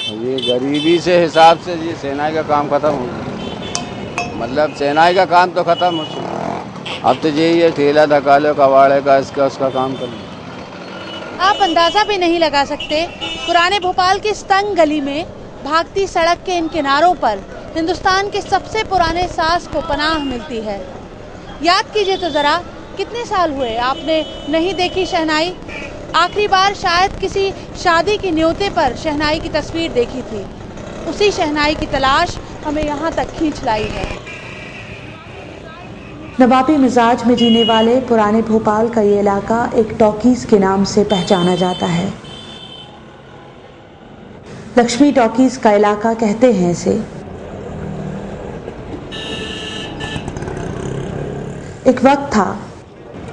ये गरीबी से हिसाब से ये सेनाई का काम खत्म हो गया। मतलब सेनाई का काम तो खत्म हो चुका, अब तो यही है ठेला धका लो कबाड़े का, इसका उसका काम कर लो। आप अंदाजा भी नहीं लगा सकते, पुराने भोपाल की इस तंग गली में भागती सड़क के इन किनारों पर हिंदुस्तान के सबसे पुराने साज को पनाह मिलती है। याद कीजिए तो जरा, कितने साल हुए आपने नहीं देखी शहनाई। आखिरी बार शायद किसी शादी की न्योते पर शहनाई की तस्वीर देखी थी। उसी शहनाई की तलाश हमें यहाँ तक खींच लाई है। नवाबी मिजाज में जीने वाले पुराने भोपाल का ये इलाका एक टॉकीज के नाम से पहचाना जाता है। लक्ष्मी टॉकीज का इलाका कहते हैं इसे। एक वक्त था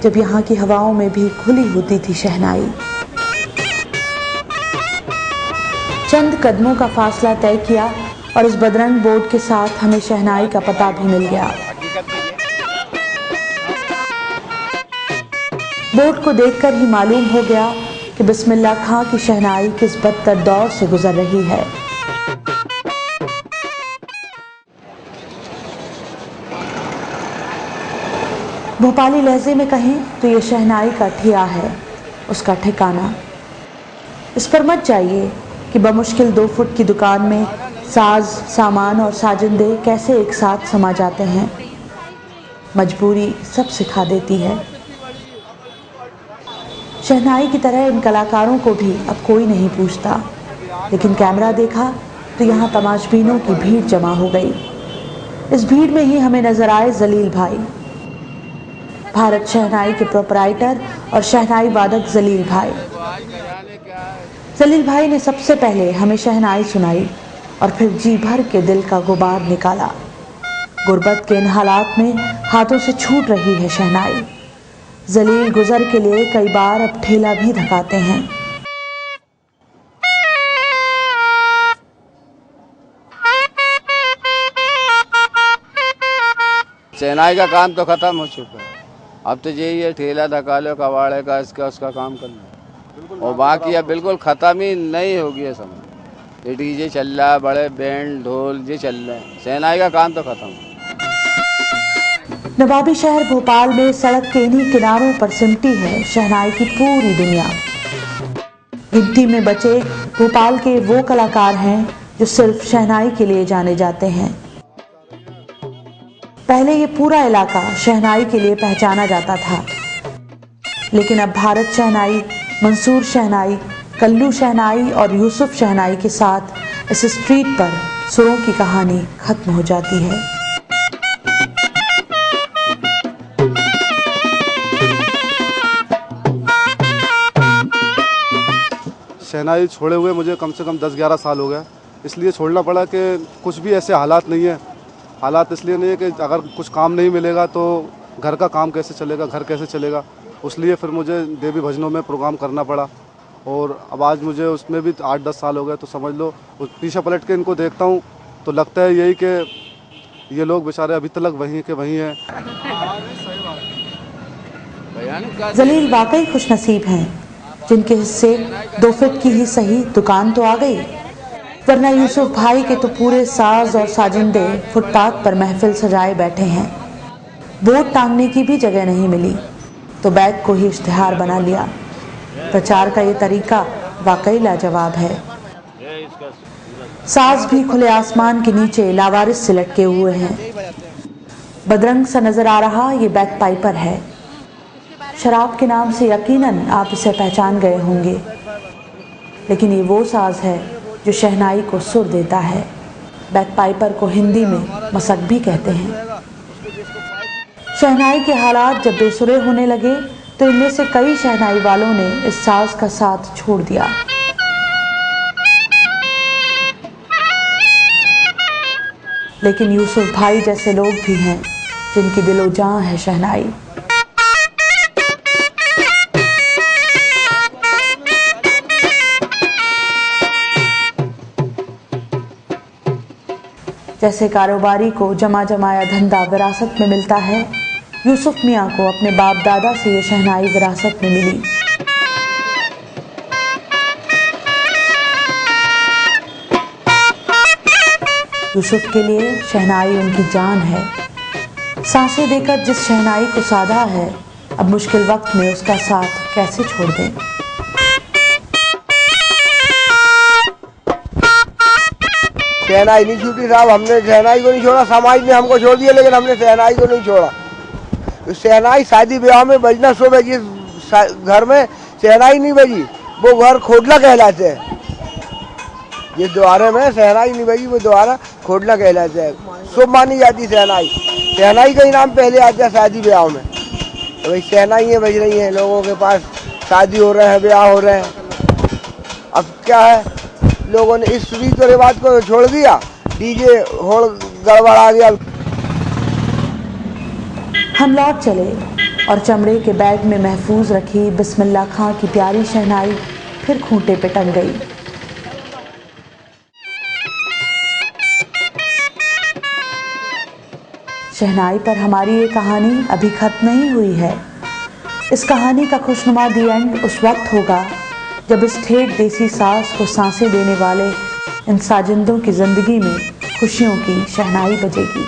जब यहाँ की हवाओं में भी खुली होती थी शहनाई। चंद कदमों का फासला तय किया और इस बदरंग बोर्ड के साथ हमें शहनाई का पता भी मिल गया। बोर्ड को देखकर ही मालूम हो गया कि बिस्मिल्लाह खां की शहनाई किस बदतर दौर से गुजर रही है। भोपाली लहजे में कहें तो ये शहनाई का ठिया है, उसका ठिकाना। इस पर मत जाइए कि बमुश्किल 2 फुट की दुकान में साज, सामान और साजिंदे कैसे एक साथ समा जाते हैं। मजबूरी सब सिखा देती है। शहनाई की तरह इन कलाकारों को भी अब कोई नहीं पूछता, लेकिन कैमरा देखा तो यहाँ तमाशबीनों की भीड़ जमा हो गई। इस भीड़ में ही हमें नजर आए जलील भाई, भारत शहनाई के प्रोपराइटर और शहनाई वादक जलील भाई। जलील भाई ने सबसे पहले हमें शहनाई सुनाई और फिर जी भर के दिल का गुबार निकाला। गुर्बत के इन हालात में हाथों से छूट रही है शहनाई। जलील गुजर के लिए कई बार अब ठेला भी धकाते हैं। सेनाई का काम तो खत्म हो चुका है, अब तो यही है ठेला धका लो कबाड़े का, इसका उसका काम कर लो। और बाकी अब बिल्कुल ख़त्म ही नहीं होगी ये समय। ये डीजे चल रहा है, बड़े बैंड ढोल ये चल रहे हैं, सेनाई का काम तो खत्म। नवाबी शहर भोपाल में सड़क के इन्हीं किनारों पर सिमटी है शहनाई की पूरी दुनिया। गिनती में बचे भोपाल के वो कलाकार हैं जो सिर्फ शहनाई के लिए जाने जाते हैं। पहले ये पूरा इलाका शहनाई के लिए पहचाना जाता था, लेकिन अब भारत शहनाई, मंसूर शहनाई, कल्लू शहनाई और यूसुफ शहनाई के साथ इस स्ट्रीट पर सुरों की कहानी खत्म हो जाती है। शहनाई छोड़े हुए मुझे कम से कम 10-11 साल हो गया, इसलिए छोड़ना पड़ा कि कुछ भी ऐसे हालात नहीं है। हालात इसलिए नहीं है कि अगर कुछ काम नहीं मिलेगा तो घर का काम कैसे चलेगा, घर कैसे चलेगा, इसलिए फिर मुझे देवी भजनों में प्रोग्राम करना पड़ा। और अब आज मुझे उसमें भी 8-10 साल हो गए, तो समझ लो पीछे पलट के इनको देखता हूँ तो लगता है यही कि ये लोग बेचारे अभी तक वहीं के वहीं हैं। जलील वाकई खुशनसीब हैं जिनके हिस्से 2 फीट की ही सही दुकान तो आ गई, वरना यूसुफ भाई के तो पूरे साज और साजिंदे फुटपाथ पर महफिल सजाए बैठे हैं। बोर्ड टांगने की भी जगह नहीं मिली तो बैग को ही इश्तिहार बना लिया। प्रचार का ये तरीका वाकई लाजवाब है। साज भी खुले आसमान के नीचे लावारिस से लटके हुए हैं। बदरंग सा नजर आ रहा ये बैक पाइपर है। शराब के नाम से यकीनन आप इसे पहचान गए होंगे, लेकिन ये वो साज है जो शहनाई को सुर देता है। बैक पाइपर को हिंदी में मसक भी कहते हैं। शहनाई के हालात जब बेसुरे होने लगे तो इनमें से कई शहनाई वालों ने इस साज का साथ छोड़ दिया। लेकिन यूसुफ भाई जैसे लोग भी हैं जिनकी दिलो जान है शहनाई। जैसे कारोबारी को जमा जमाया धंधा विरासत में मिलता है, यूसुफ मियाँ को अपने बाप दादा से ये शहनाई विरासत में मिली। यूसुफ के लिए शहनाई उनकी जान है। सांसें देकर जिस शहनाई को साधा है, अब मुश्किल वक्त में उसका साथ कैसे छोड़ दें। शहनाई नहीं छूटी साहब, हमने शहनाई को नहीं छोड़ा, समाज ने हमको छोड़ दिया, लेकिन हमने शहनाई को नहीं छोड़ा। तो शहनाई शादी ब्याह में बजना शुभ है। जिस घर में शहनाई नहीं बजी वो घर खोडला कहलाते हैं। जिस द्वारे में शहनाई नहीं बजी वो द्वारा खोडला कहलाते हैं, शुभ मानी जाती शहनाई। शहनाई का ही नाम पहले आता है शादी ब्याह में। तो भाई शहनाई बज रही हैं, लोगों के पास शादी हो रहे हैं, ब्याह हो रहे हैं। अब क्या है, लोगों ने इस रीति रिवाज को छोड़ दिया, डीजे होड़ गड़बड़ा गया। हम लौट चले और चमड़े के बैग में महफूज रखी बिस्मिल्लाह खां की प्यारी शहनाई फिर खूंटे पे टंग गई। शहनाई पर हमारी ये कहानी अभी खत्म नहीं हुई है। इस कहानी का खुशनुमा दी एंड उस वक्त होगा जब इस ठेठ देसी सास को सांसें देने वाले इन साजिंदों की जिंदगी में खुशियों की शहनाई बजेगी।